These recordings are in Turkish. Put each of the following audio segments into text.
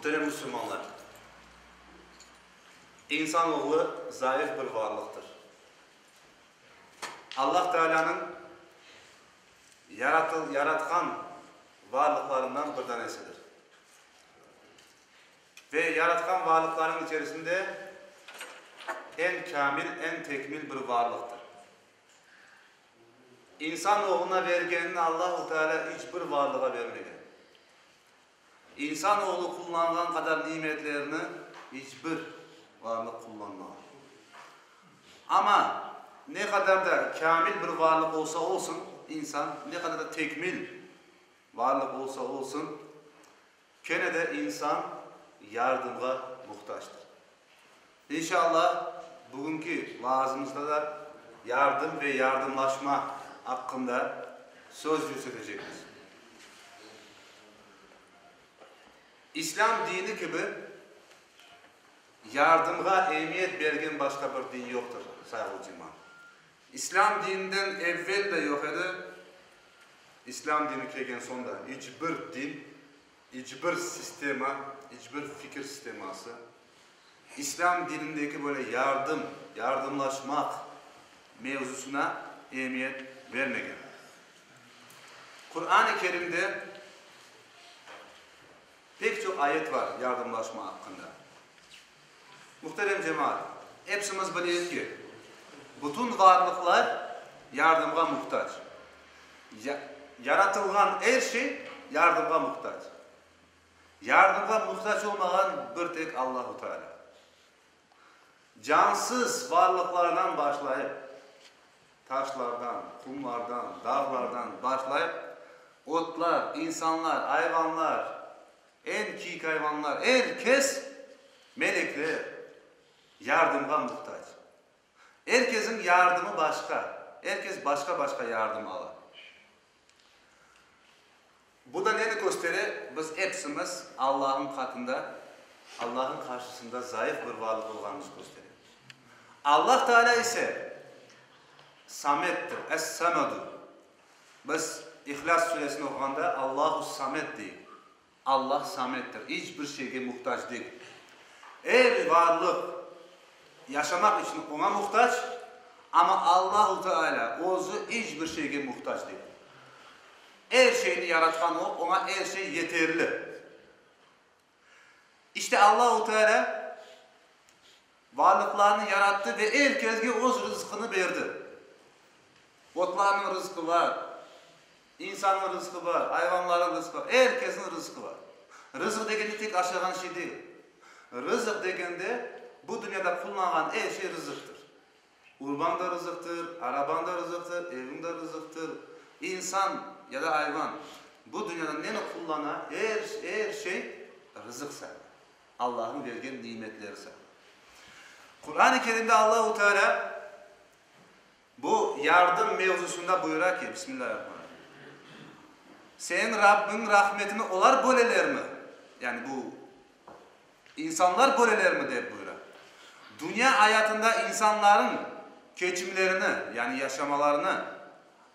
Muhterem Müslümanlar, insanoğlu zayıf bir varlıktır. Allah Teala'nın yaratkan varlıklarından bir tanesidir. Ve yaratkan varlıkların içerisinde en kamil, en tekmil bir varlıktır. İnsanoğluna vergenini Allah-u Teala hiçbir varlığa vermedi. İnsanoğlu kullanılan kadar nimetlerini hiçbir varlık kullanmaz. Ama ne kadar da kamil bir varlık olsa olsun, insan ne kadar da tekmil varlık olsa olsun, gene de insan yardıma muhtaçtır. İnşallah bugünkü vaazımızda da yardım ve yardımlaşma hakkında söz yürüteceğiz. İslam dini gibi yardımga ehemmiyet bergen başka bir din yoktur sayılı cemaat. İslam dininden evvel de yok idi. İslam dini kelgen sonda hiçbir din, hiçbir sistema, hiçbir fikir sisteması İslam dinindeki böyle yardımlaşmak mevzusuna ehemmiyet vermegen. Kur'an-ı Kerim'de pek çok ayet var yardımlaşma hakkında. Muhterem cemaat, hepsimiz biliyoruz ki bütün varlıklar yardımga muhtaç. Yaratılgan her şey yardımga muhtaç. Yardımga muhtaç olmayan bir tek Allah-u Teala. Cansız varlıklardan başlayıp, taşlardan, kumlardan, dağlardan başlayıp, otlar, insanlar, hayvanlar, en kik hayvanlar, herkes melekler yardımga muhtaç. Herkesin yardımı başka. Herkes başka yardım alır. Bu da ne gösterir? Biz hepsimiz Allah'ın katında, Allah'ın karşısında zayıf bir varlık olganımızı gösterir. Allah Teala ise Samet'tir, Es-Samedur. Biz İhlas suresini okuyanda Allahu Samet değil. Allah Samet'tir. Hiçbir şeye muhtaç değil. Her varlık yaşamak için ona muhtaç ama Allah-u Teala ozu hiçbir şeye muhtaç değil. Her şeyini yaratkan o, ona her şey yeterli. İşte Allah-u Teala varlıklarını yarattı ve herkese o rızkını verdi. Otların rızkı var, insanın rızkı var, hayvanların rızkı var, herkesin rızkı var. Rızık degende tek aşağıdan şey değil. Rızık degende bu dünyada kullanılan her şey rızıktır. Urban da rızıktır, araban da rızıktır, evin de rızıktır. İnsan ya da hayvan bu dünyada ne kullanan her şey rızık sayılır. Allah'ın verdiği nimetleri sayılır. Kur'an-ı Kerim'de Allah-u Teala bu yardım mevzusunda buyurar ki Bismillahirrahmanirrahim. Senin Rabbin rahmetini olar böleler mi? Yani bu insanlar böleler mi diye buyurar. Dünya hayatında insanların geçimlerini yani yaşamalarını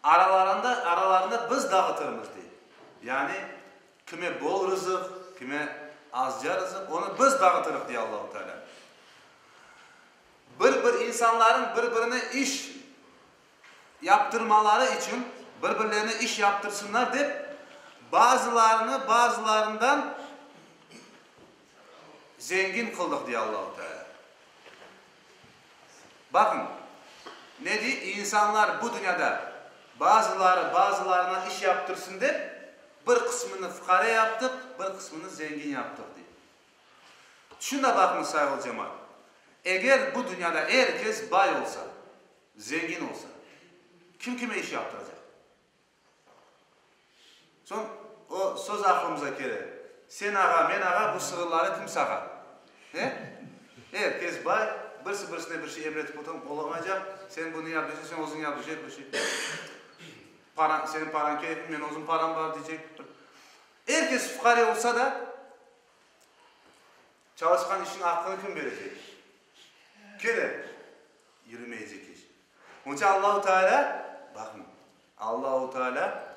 aralarında biz dağıtırız diye. Yani kime bol rızık, kime azca rızık onu biz dağıtırız diye Allah-u Teala. Bir insanların birbirine iş yaptırmaları için birbirlerine iş yaptırsınlar deyip bazılarından zengin kıldık diye Allah-u Teala. Bakın ne diyor? İnsanlar bu dünyada bazılarına iş yaptırsın deyip bir kısmını fukara yaptık, bir kısmını zengin yaptık diye. Şuna bakın sayılı cemaat. Eğer bu dünyada herkes bay olsa, zengin olsa, kim kime iş yaptıracak? Son o söz aklımıza gelir. Sen ağa, men ağa, bu sığırları kim sağar? Herkes bay, birisine bir şey emretip olamayacak. Sen bunu yapacaksın, sen uzun yapacak bir şey. Senin paran keyfin, ben uzun param var diyecek. Herkes fukara olsa da çalışkan işin hakkını kim verecek? Kere yürümeyecek iş. Onun için Allah-u Teala, bakın Allah-u Teala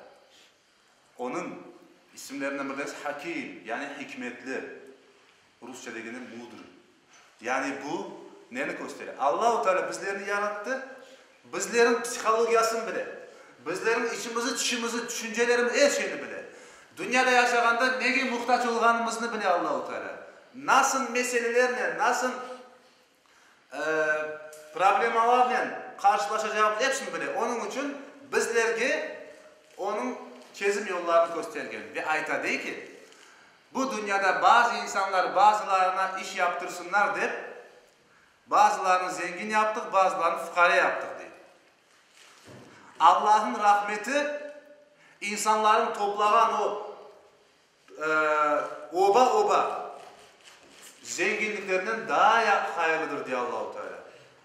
onun isimlerinden bir tanesi Hakim, yani hikmetli. Rusça degeni mudr. Yani bu neni gösteriyor? Allah-u Teala bizlerini yarattı. Bizlerin psikologiyasını bile. Bizlerin içimizi, dışımızı, düşüncelerimizi, her şeyini bile. Dünyada yaşaganda nege muhtaç olganımızını bile Allah-u Teala. Nasıl meselelerle, nasıl problemlerle karşılaşacağımız hepsini bile. Onun için bizlerge onun çözüm yollarını göstergen ve aytadı ki bu dünyada bazı insanlar bazılarına iş yaptırsınlar deyip bazılarını zengin yaptık, bazılarını fukara yaptık diye. Allah'ın rahmeti insanların toplanan o oba zenginliklerinden daha hayırlıdır diye Allah-u Teala.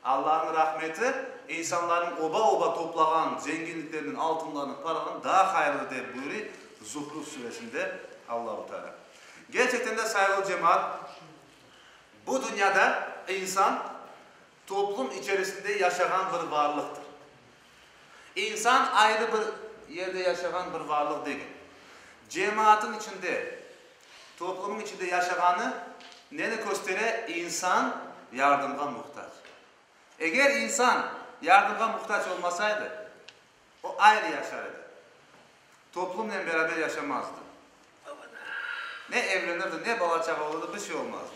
Allah'ın rahmeti insanların oba toplanan zenginliklerinin, altınlarının, paralarının daha hayırlıdır diye buyuruyor Zuhruf suresinde Allah-u Teala. Gerçekten de saygılı cemaat, bu dünyada insan toplum içerisinde yaşayan bir varlıktır. İnsan ayrı bir yerde yaşayan bir varlık değil. Cemaatin içinde, toplumun içinde yaşayanı neni göstere? İnsan yardımga muhtaç. Eğer insan yardımga muhtaç olmasaydı, o ayrı yaşardı. Toplumla beraber yaşamazdı. Ne evlenirdi, ne bala çağı olurdu, bir şey olmazdı.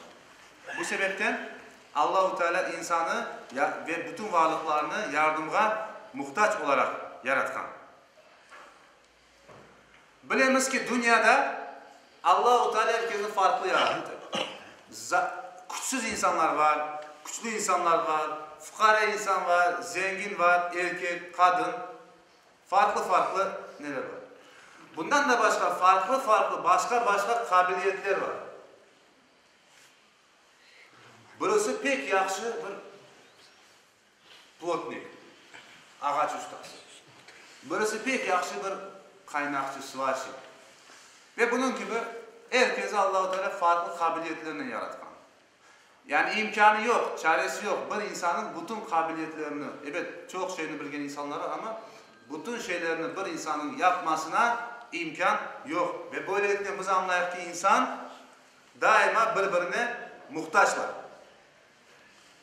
Bu sebepten Allah-u Teala insanı ve bütün varlıklarını yardımga muhtaç olarak yaratkan. Bilemiz ki dünyada Allah-u Teala herkesi farklı yarattı. Güçsüz insanlar var, güçlü insanlar var, fukara insan var, zengin var, erkek, kadın, farklı neler var. Bundan da başka farklı başka kabiliyetler var. Burası pek yaxşı bir plotnik, ağaç ustası. Burası pek yaxşı bir kaynakçı, sıvaşı. Ve bunun gibi herkese Allah-u Teala farklı kabiliyetlerini yaratkan. Yani imkanı yok, çaresi yok. Bir insanın bütün kabiliyetlerini, evet çok şeyini bilgen insanlar var ama bütün şeylerini bir insanın yapmasına imkan yok. Ve böylelikle biz anlayalım ki insan daima birbirine muhtaçlar.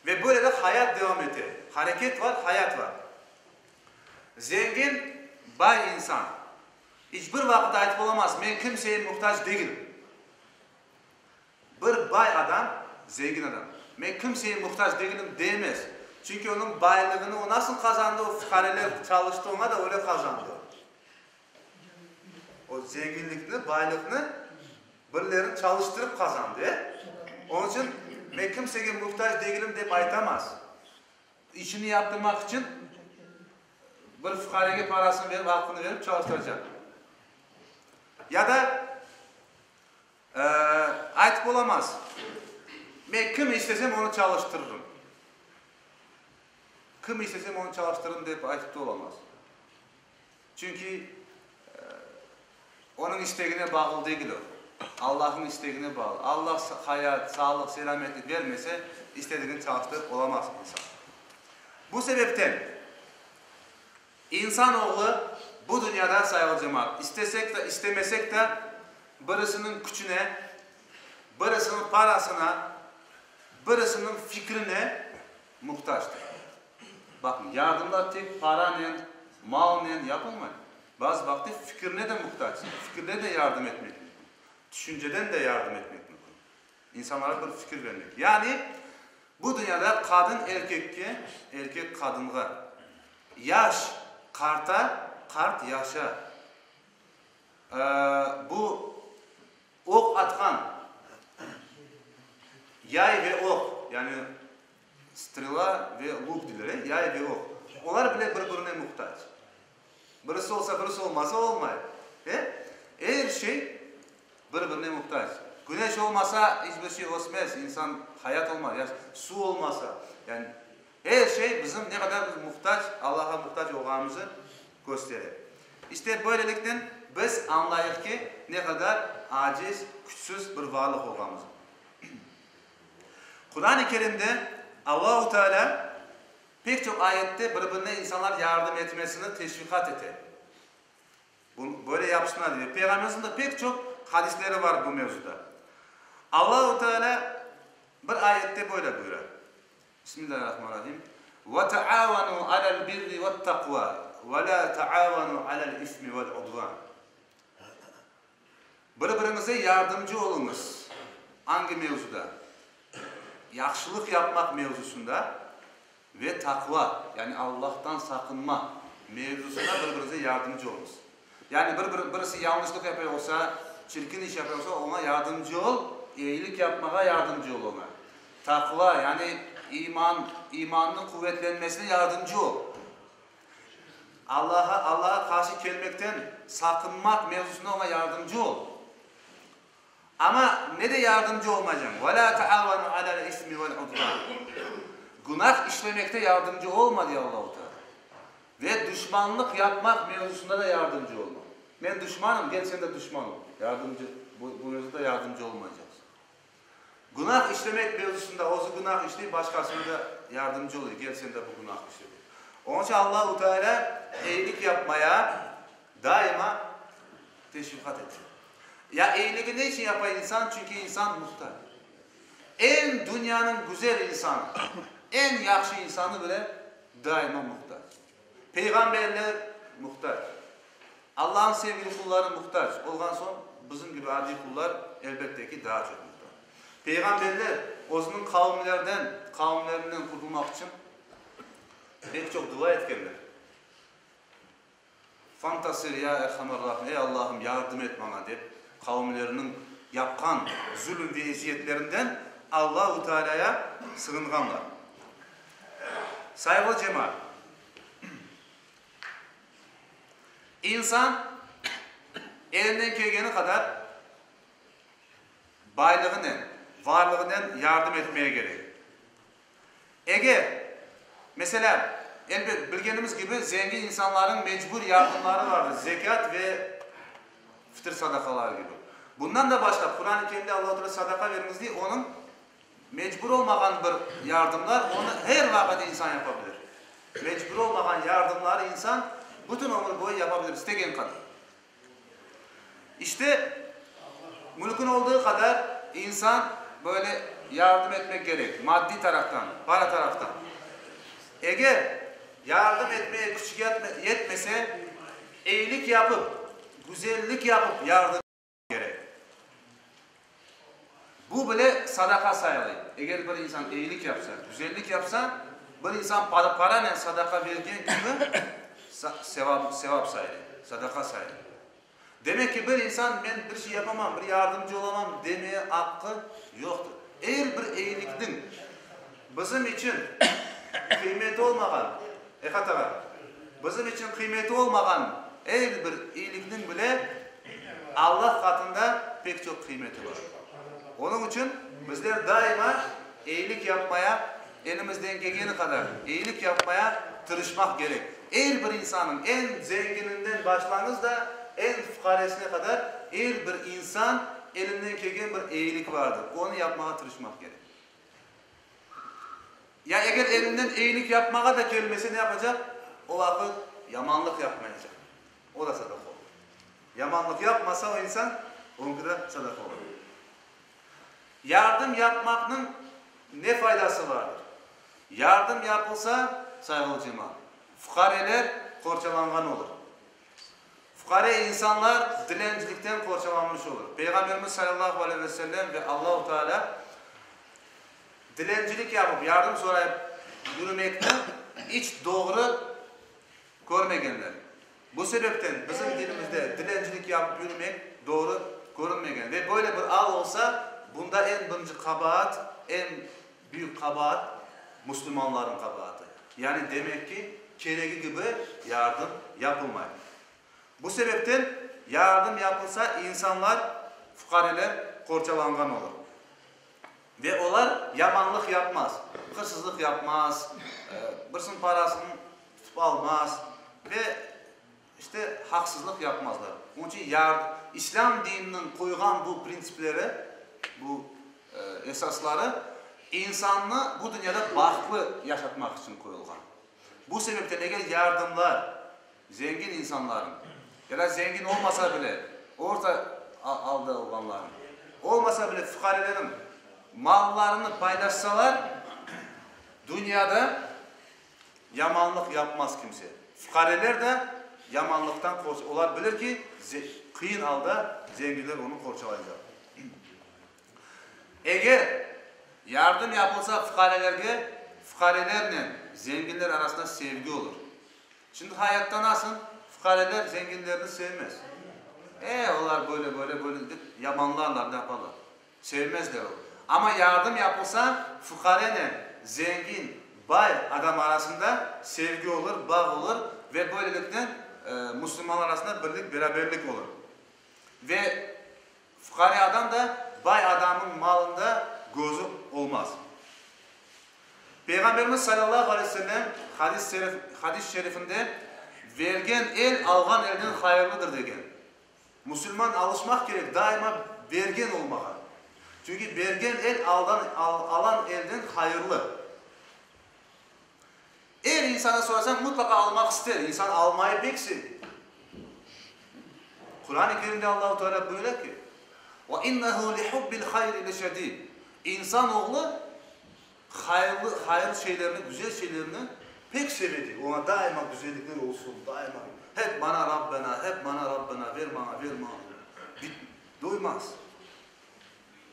Ve böyle de hayat devam ediyor. Hareket var, hayat var. Zengin, bay insan. Hiçbir vakit ayıp olamaz. Ben kimseye muhtaç değilim. Bir bay adam, zengin adam. Ben kimseye muhtaç değilim demez. Çünkü onun baylığını o nasıl kazandı, o fukareler çalıştı ona da öyle kazandı. O zenginlikini, baylığını birilerini çalıştırıp kazandı. Onun için ben kimseye muhtaç değilim deyip aytamaz. İşini yaptırmak için bir fukarege parasını verip, hakkını verip çalıştıracak. Ya da aytıp olamaz. Ben kim istesem onu çalıştırırım. Kim istesem onu çalıştırırım deyip aytıp da olamaz. Çünkü onun isteğine bağlı değil o. Allah'ın isteğine bağlı. Allah hayat, sağlık, selametlik vermese istediğini çalıştırıp olamaz insan. Bu sebepten insanoğlu bu dünyada saygılı cemaat, istesek de istemesek de birisinin gücüne, birisinin parasına, birisinin fikrine muhtaçtır. Bakın yardımlar tek parayla, malla yapılmıyor. Bazı vakti fikrine de muhtaç, fikrine de yardım etmek mümkün. Düşünceden de yardım etmek mümkün. İnsanlara bir fikir vermek. Yani bu dünyada kadın erkekке, erkek kadınga, yaş karta, kart yaşa. Bu ok atkan, yay ve ok, yani strela ve luk dileri, yay ve ok. Onlar bile birbirine muhtaç. Birisi olsa birisi olmasa olmaz. Her şey birbirine muhtaç. Güneş olmasa hiçbir şey olmaz. İnsan hayat olmaz. Yani su olmasa. Yani her şey bizim ne kadar muhtaç, Allah'a muhtaç olmamızı gösterir. İşte böylelikle biz anlayırız ki ne kadar aciz, güçsüz bir varlık olmamızı. Kur'an-ı Kerim'de Allah-u Teala pek çok ayette birbirine insanlar yardım etmesini teşvikat eder. Böyle yapsınlar diye. Peygamberimizin de pek çok hadisleri var bu mevzuda. Allahu Teala bir ayette böyle buyuruyor. Bismillahirrahmanirrahim. Ve taavanu alel birri ve takva ve la taavanu alel ismi vel udvan. Birbirinize yardımcı olunuz. Hangi mevzuda? Yaxşılık yapmak mevzusunda ve takva, yani Allah'tan sakınma mevzusunda birbirinize yardımcı olunuz. Yani birisi yanlışlık yapıyor olsa, çirkin iş yapıyorsa ona yardımcı ol, iyilik yapmaya yardımcı ol ona. Takva, yani imanın kuvvetlenmesine yardımcı ol. Allah'a karşı gelmekten sakınmak mevzusunda ona yardımcı ol. Ama ne de yardımcı olmayacağım. وَلَا تَعَوَنُوا عَلَى الْاِسْمِ وَالْعُدْوَانِ. Günah işlemekte yardımcı olma diyor Allah-u Teala. Ve düşmanlık yapmak mevzusunda da yardımcı olma. Ben düşmanım, gel sen de düşman ol. Bu mevzuda yardımcı olmayacağız. Günah işlemek mevzusunda o günah işleyip başkasına da yardımcı oluyor. Gel sen de bu günah işle. Onun için Allah-u Teala iyilik yapmaya daima teşvikat ediyor. Ya iyiliği ne için yapar insan? Çünkü insan muhtaç. En dünyanın güzel insanı, en yaxşı insanı bile daima muhtaç. Peygamberler muhtaç. Allah'ın sevgili kulları muhtaç. Olgan son bizim gibi adi kullar elbette ki daha çok muhtaç. Peygamberler o'zining kavimlerinden kurtulmak için pek çok dua etkenler. Fantasir ya Erhamer Rahim, ey Allah'ım yardım et bana deyip kavimlerinin yapkan zulüm ve eziyetlerinden Allah-u Teala'ya sığınganlar. Saygılı cemaat, insan elinden geldiği kadar baylığından, varlığından yardım etmeye gerek. Eğer mesela bildiğimiz gibi zengin insanların mecbur yardımları vardır. Zekat ve fıtır sadakalar gibi. Bundan da başka Kur'an-ı Kerim'de Allah-u Teala sadaka veriniz diye onun mecbur olmayan bir yardımlar onu her vakit insan yapabilir. Mecbur olmayan yardımları insan bütün ömür boyu yapabilir istediğin kadar. İşte mülkün olduğu kadar insan böyle yardım etmek gerek. Maddi taraftan, para taraftan. Eğer yardım etmeye güç yetmese iyilik yapıp, güzellik yapıp yardım gerek. Bu bile sadaka sayılır. Eğer bir insan iyilik yapsa, güzellik yapsa, bir insan parayla sadaka verdiği gibi sevap sayılır, sadaka sayılır. Demek ki bir insan ben bir şey yapamam, bir yardımcı olamam demeye hakkı yoktur. Eğer bir iyiliktin bizim için kıymeti olmayan, bizim için kıymeti olmayan eğer bir iyiliktin bile Allah katında pek çok kıymeti var. Onun için bizler daima iyilik yapmaya, elimizden geldiği kadar iyilik yapmaya tırışmak gerek. Eğer bir insanın en zengininden başlanız da en fukaresine kadar eğer bir insan elinden geldiği bir iyilik vardır. Onu yapmaya tırışmak gerek. Ya eğer elinden iyilik yapmaya da gelmesi ne yapacak? O vakit yamanlık yapmayacak. O da sadaka olur. Yamanlık yapmasa o insan onunki da sadaka olur. Yardım yapmanın ne faydası vardır? Yardım yapılsa saygılı cemaat, fukareler korçalangan olur. Fukare insanlar dilencilikten korçalanmış olur. Peygamberimiz sallallahu aleyhi ve sellem ve Allah-u Teala dilencilik yapıp yardım sorayıp yürümekten hiç doğru görmegenler. Bu sebepten bizim dilimizde dilencilik yapıp yürümek doğru görünmegen. Ve böyle bir al olsa bunda en birinci kabahat, en büyük kabahat Müslümanların kabahati. Yani demek ki gereği gibi yardım yapılmıyor. Bu sebepten yardım yapılsa insanlar, fukareler korçalangan olur. Ve onlar yamanlık yapmaz, hırsızlık yapmaz, birisinin parasını tutup almaz ve işte haksızlık yapmazlar. Onun için İslam dininin koygan bu prensipleri, bu esasları insanı bu dünyada baklı yaşatmak için koyulgan. Bu sebepten eğer yardımlar zengin insanların ya da zengin olmasa bile orta aldı olanların olmasa bile fukarelerin mallarını paylaşsalar dünyada yamanlık yapmaz kimse. Fukareler de yamanlıktan korkar. Olar bilir ki kıyın alda zenginler onu korçalayacak. Eğer yardım yapılsa fukarelerle zenginler arasında sevgi olur. Şimdi hayatta nasıl? Fukareler zenginlerini sevmez. Onlar böyle deyip yamanlarlar, ne yaparlar? Sevmezler o. Ama yardım yapılsa fukareyle zengin, bay adam arasında sevgi olur, bağ olur ve böylelikle Müslümanlar arasında birlik, beraberlik olur. Ve fukare adam da bay adamın malında gözü olmaz. Peygamberimiz sallallahu aleyhi ve sellem hadis-i şerifinde vergen el algan elden hayırlıdır degen. Müslüman alışmak gerek daima vergen olmaya. Çünkü vergen el alan elden hayırlı. Eğer insana sorarsan mutlaka almak ister. İnsan almayı beksin. Kur'an-ı Kerim'de Allah-u Teala buyuruyor ki وَاِنَّهُ لِحُبِّ الْخَيْرِ لَشَد۪يدٍ İnsanoğlu hayırlı şeylerini, güzel şeylerini pek sevedi. Ona daima güzellikler olsun, daima. Hep bana Rabbena, hep bana Rabbena, ver bana. Doymaz.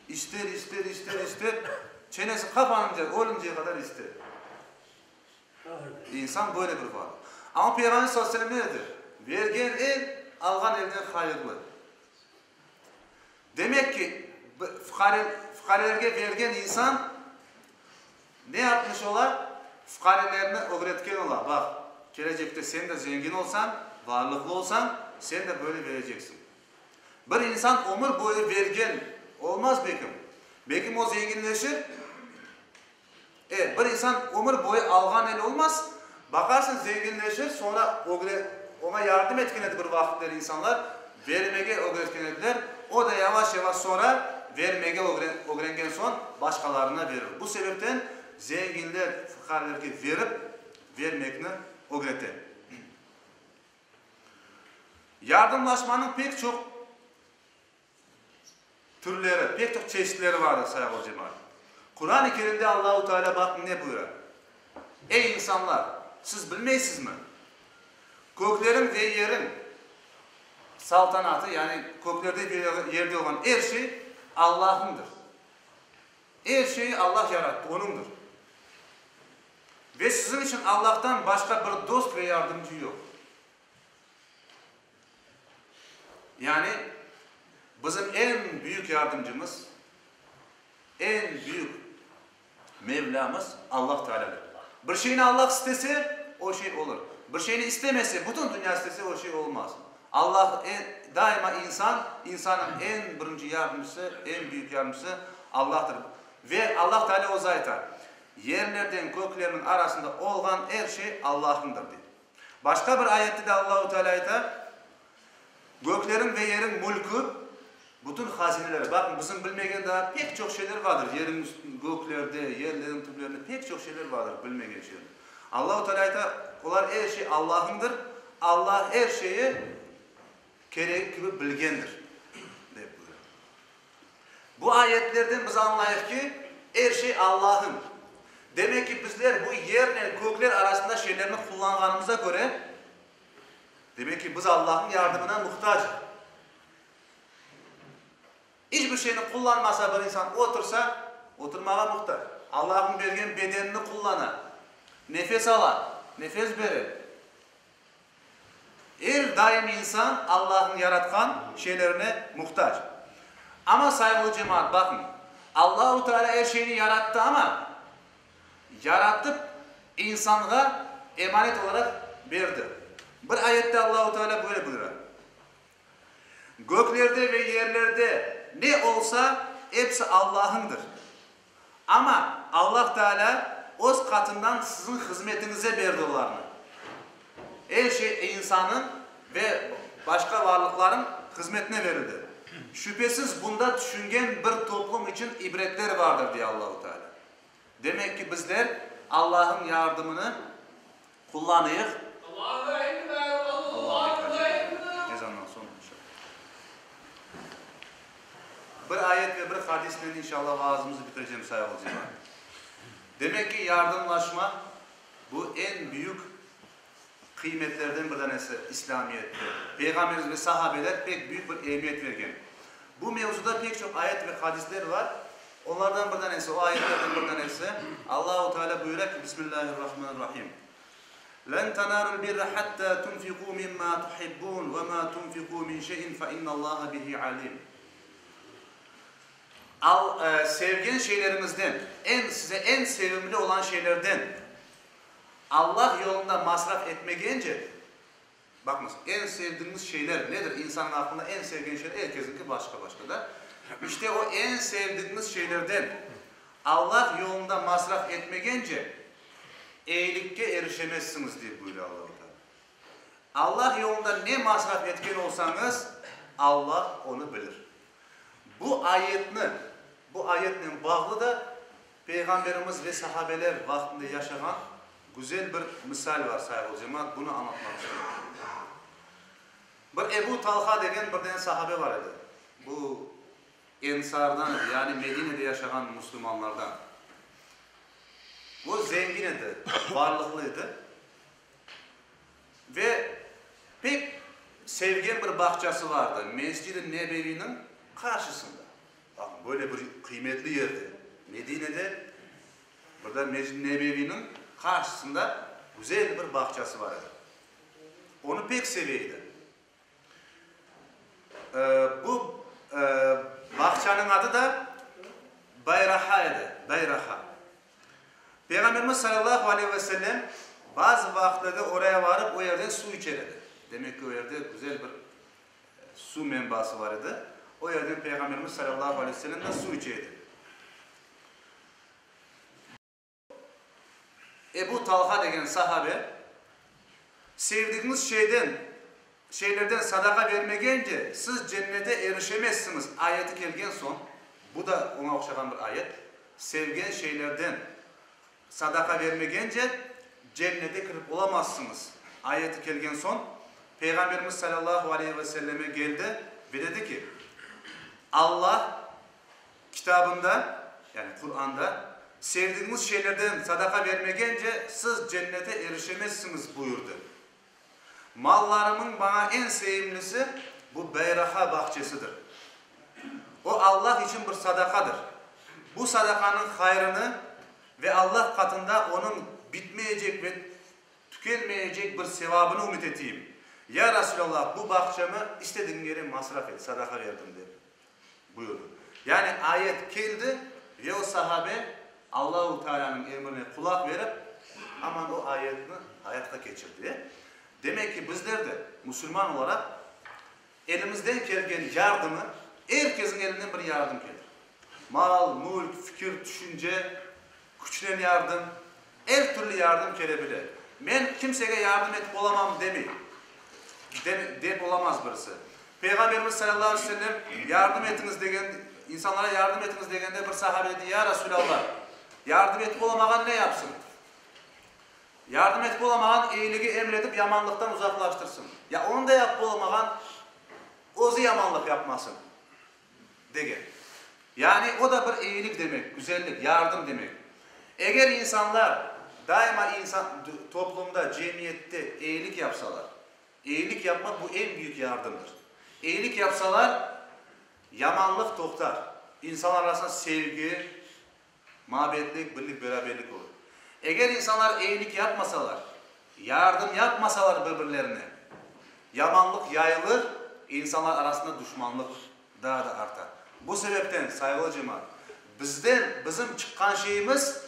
İster. Çenesi kapanınca, ölünceye kadar ister. İnsan böyle bir var. Ama Peygamber sallallahu aleyhi ve sellem nedir? Vergen el, algan elden hayırlı. Demek ki fukarelerge vergen insan ne yapmış olar? Fukarelerini öğretken olar. Bak, gelecekte sen de zengin olsan, varlıklı olsan, sen de böyle vereceksin. Bir insan ömür boyu vergen olmaz bekim. Bekim o zenginleşir. Bir insan ömür boyu algan el olmaz. Bakarsın zenginleşir, sonra ona yardım etkenedi bir vakitler insanlar. Vermege öğretkenediler. O da yavaş yavaş sonra vermege öğrengen son başkalarına verir. Bu sebepten zenginler fukarelerge verip vermekini öğretir. Yardımlaşmanın pek çok türleri, pek çok çeşitleri vardır sayın cemaat. Kur'an-ı Kerim'de Allah-u Teala bakın ne buyuruyor? Ey insanlar, siz bilmeysiniz mi? Göklerin ve yerin saltanatı, yani göklerde bir yerde olan her şey Allah'ındır. Her şeyi Allah yarattı, O'nundur. Ve sizin için Allah'tan başka bir dost ve yardımcı yok. Yani bizim en büyük yardımcımız, en büyük Mevlamız Allah Teala'dır. Bir şeyini Allah istese o şey olur. Bir şeyini istemese, bütün dünya istese o şey olmaz. Allah daima insanın en birinci yardımcısı, en büyük yardımcısı Allah'tır. Ve Allah Teala o zaten yerlerden göklerin arasında olan her şey Allah'ındır dedi. Başka bir ayette de Allah-u Teala ayet, göklerin ve yerin mülkü, bütün hazineleri, bakın bizim bilmegen daha pek çok şeyler vardır. Yerin göklerde, yerlerin tüplerinde pek çok şeyler vardır bilmegen şeyler. Allah-u Teala ayet, onlar her şey Allah'ındır. Allah her şeyi gerek gibi bilgendir. Bu ayetlerden biz anlayız ki her şey Allah'ın. Demek ki bizler bu yerle gökler arasında şeylerini kullanganımıza göre demek ki biz Allah'ın yardımına muhtaç. Hiçbir şeyini kullanmasa bir insan oturmaya muhtaç. Allah'ın verdiği bedenini kullanan, nefes alan, nefes verir. Her daim insan Allah'ın yaratkan şeylerine muhtaç. Ama saygılı cemaat bakın. Allah-u Teala her şeyini yarattı ama yaratıp insanlığa emanet olarak verdi. Bir ayette Allah-u Teala böyle buyuruyor. Göklerde ve yerlerde ne olsa hepsi Allah'ındır. Ama Allah Teala öz katından sizin hizmetinize verdi onlarını. Her şey insanın ve başka varlıkların hizmetine verildi. Şüphesiz bunda düşüngen bir toplum için ibretler vardır diye Allah-u Teala. Demek ki bizler Allah'ın yardımını kullanıyız. Allahu Ekber, Allahu Ekber. Ezandan sonra inşallah. Bir ayet ve bir hadisle inşallah vaazımızı bitireceğim sayın hocam. Demek ki yardımlaşma bu en büyük kıymetlerden bir tanesi İslamiyet'te. Peygamberimiz ve sahabeler pek büyük bir ehemmiyet vergen. Bu mevzuda pek çok ayet ve hadisler var. Onlardan bir tanesi, o ayetlerden bir tanesi Allah-u Teala buyuruyor ki Bismillahirrahmanirrahim. لَنْ تَنَالُوا الْبِرَّ حَتَّى تُنْفِقُوا مِمَّا تُحِبُّونَ وَمَا تُنْفِقُوا مِنْ شَيْءٍ فَإِنَّ اللّٰهَ بِهِ عَلِيمٌ. Sevgin şeylerimizden, size en sevimli olan şeylerden Allah yolunda masraf etmeyince, bakınız en sevdiğiniz şeyler nedir? İnsanın aklında en sevdiğin şeyler herkesinki başka da. İşte o en sevdiğiniz şeylerden Allah yolunda masraf etmeyince iyilikle erişemezsiniz diye buyuruyor Allah-u Teala. Allah yolunda ne masraf etken olsanız Allah onu bilir. Bu ayetle bağlı da Peygamberimiz ve sahabeler vaktinde yaşanan güzel bir misal var sayın hocam. Bunu anlatmak istiyorum. Bir Ebu Talha degen bir tane sahabe var idi. Bu Ensardan, yani Medine'de yaşayan Müslümanlardan. O zengin idi, varlıklıydı. Ve pek sevgen bir bahçesi vardı. Mescid-i Nebevi'nin karşısında. Bakın böyle bir kıymetli yerde. Medine'de burada Mescid-i Nebevi'nin karşısında güzel bir bahçesi vardı. Onu pek seviydi. Bu bahçenin adı da Bayraha'ydı. Bayraha. Peygamberimiz sallallahu aleyhi ve sellem bazı vakitlerde oraya varıp o yerden su içerdi. Demek ki o yerde güzel bir su menbaası vardı. O yerden Peygamberimiz sallallahu aleyhi ve sellem de su içerdi. Ebu Talha degen sahabe sevdiğiniz şeylerden sadaka vermeyince siz cennete erişemezsiniz. Ayeti gelgen son. Bu da ona okşayan bir ayet. Sevgen şeylerden sadaka vermeyince cennete girip olamazsınız. Ayeti gelgen son. Peygamberimiz sallallahu aleyhi ve selleme geldi ve dedi ki Allah kitabında, yani Kur'an'da sevdiğiniz şeylerden sadaka vermeyince siz cennete erişemezsiniz buyurdu. Mallarımın bana en sevimlisi bu Beyraha bahçesidir. O Allah için bir sadakadır. Bu sadakanın hayrını ve Allah katında onun bitmeyecek ve tükenmeyecek bir sevabını ümit edeyim. Ya Resulallah, bu bahçemi istediğin yere masraf et, sadaka verdim diye buyurdu. Yani ayet geldi ve o sahabe Allah-u Teala'nın emrine kulak verip aman o ayetini hayata geçirdi. Demek ki bizler de Müslüman olarak elimizden gelen yardımı, herkesin elinden bir yardım gelir. Mal, mülk, fikir, düşünce, güçlen yardım, her türlü yardım gelebilir. Ben kimseye yardım et olamam deyip olamaz birisi. Peygamberimiz sallallahu aleyhi ve sellem yardım etiniz degen, insanlara yardım etiniz degende bir sahabe dedi, ya Resulallah, yardım et olamayan ne yapsın? Yardım et olamayan iyiliği emredip yamanlıktan uzaklaştırsın. Ya onu da yap olamayan ozu yamanlık yapmasın degen. Yani o da bir iyilik demek, güzellik, yardım demek. Eğer insanlar daima toplumda, cemiyette iyilik yapsalar, iyilik yapmak bu en büyük yardımdır. İyilik yapsalar yamanlık toktar. İnsanlar arasında sevgi, muhabbetlik, birlik, beraberlik olur. Eğer insanlar iyilik yapmasalar, yardım yapmasalar birbirlerine, yamanlık yayılır, insanlar arasında düşmanlık daha da artar. Bu sebepten saygılı cemaat, bizim çıkan şeyimiz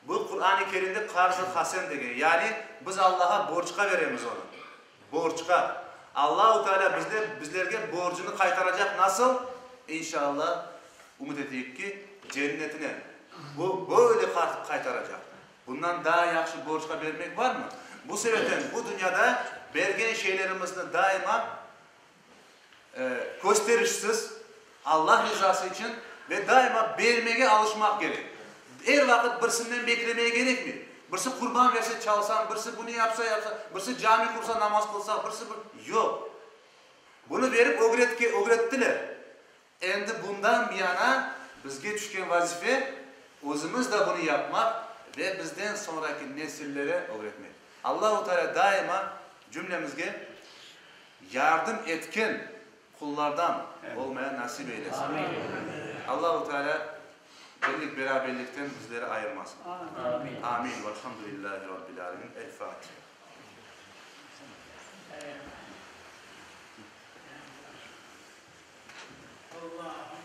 bu Kur'an-ı Kerim'de karz-ı hasen degen. Yani biz Allah'a borçka veremiz onu. Borçka. Allah-u Teala bizlerge borcunu kaytaracak. Nasıl? İnşallah umut ettik ki cennetine. Bu böyle kaytaracak. Bundan daha yaxşı borçka vermek var mı? Bu sebepten bu dünyada bergen şeylerimizni daima gösterişsiz Allah rızası için ve daima vermeye alışmak gerek. Her vakit birisinden beklemeye gerek mi? Birisi kurban verse çalsan, birisi bunu yapsa, birisi cami kursa, namaz kılsa, birisi yok. Bunu verip öğrettiler. Endi Endi bundan bir yana bizge düşken vazife özümüz de bunu yapmak ve bizden sonraki nesillere öğretmek. Allah-u Teala daima cümlemizge yardım etken kullardan olmaya nasip eylesin. Allah-u Teala birlik beraberlikten bizleri ayırmasın. Amin. Amin. Velhamdülillahi Rabbil Alemin. El Fatiha. Allah